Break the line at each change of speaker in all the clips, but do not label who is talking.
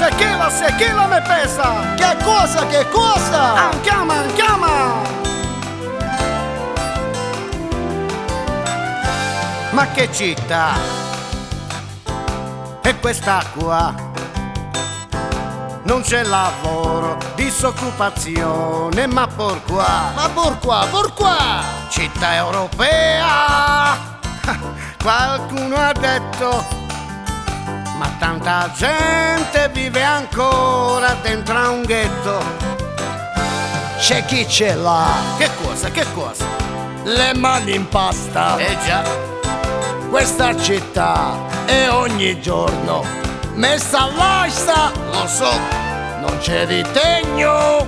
Sequila me pesa.
Che cosa, che cosa?
Anchiama, anchiama. Ma che città è questa qua? Non c'è lavoro, disoccupazione, ma por qua?
Ma por qua?
Città europea, qualcuno ha detto, ma tanta gente vive ancora dentro a un ghetto.
C'è chi ce l'ha
Che cosa, che cosa?
le mani in pasta.
Già,
Questa città è ogni giorno messa all'asta.
lo so,
Non c'è ritegno,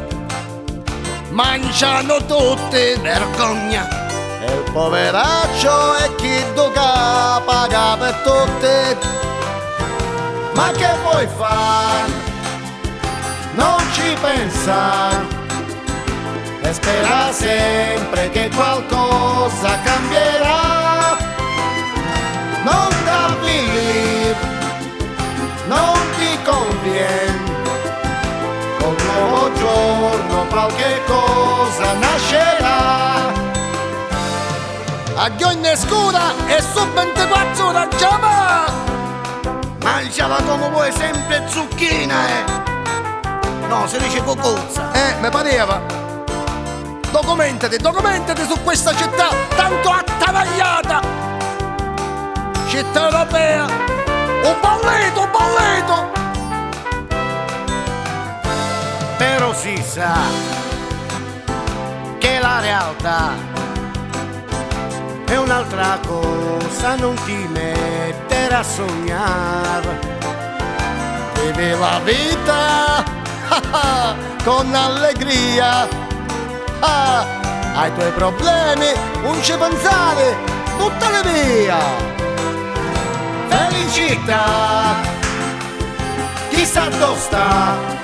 mangiano tutti.
vergogna.
E il poveraccio è chi dovrà pagare per tutti. Ma che vuoi fare? Non ci pensare e spera sempre che qualcosa cambierà. Non t'avvilir, non ti conviene. Con un nuovo giorno qualche cosa nascerà. A ogni scura e su 24 ore già.
Mangiala come vuoi, sempre zucchina, No, si dice cocozza.
Mi pareva. Documentati su questa città tanto attanagliata. Città europea. Un balletto.
Però si sa che la realtà è un'altra cosa, non ti mettere a sognare.
Vivi la vita con allegria. Ai tuoi problemi non ci pensare, buttali via.
Felicità, chissà dove sta.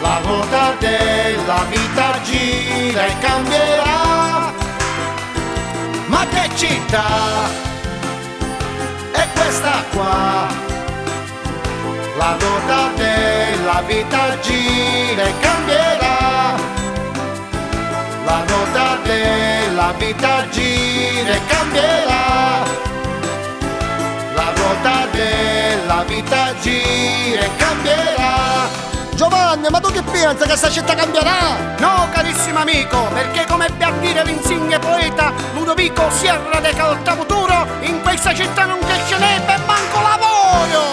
La ruota della vita gira e cambierà. Ma che città è questa qua? La ruota della vita gira e cambierà. La ruota della vita gira e cambierà. La ruota della vita gira e cambierà.
Giovanni, ma tu che pensi che questa città cambierà?
No, carissimo amico, perché come ebbe a dire l'insigne poeta Ludovico Sierra de Caltavuturo, in questa città non crescerebbe manco lavoro!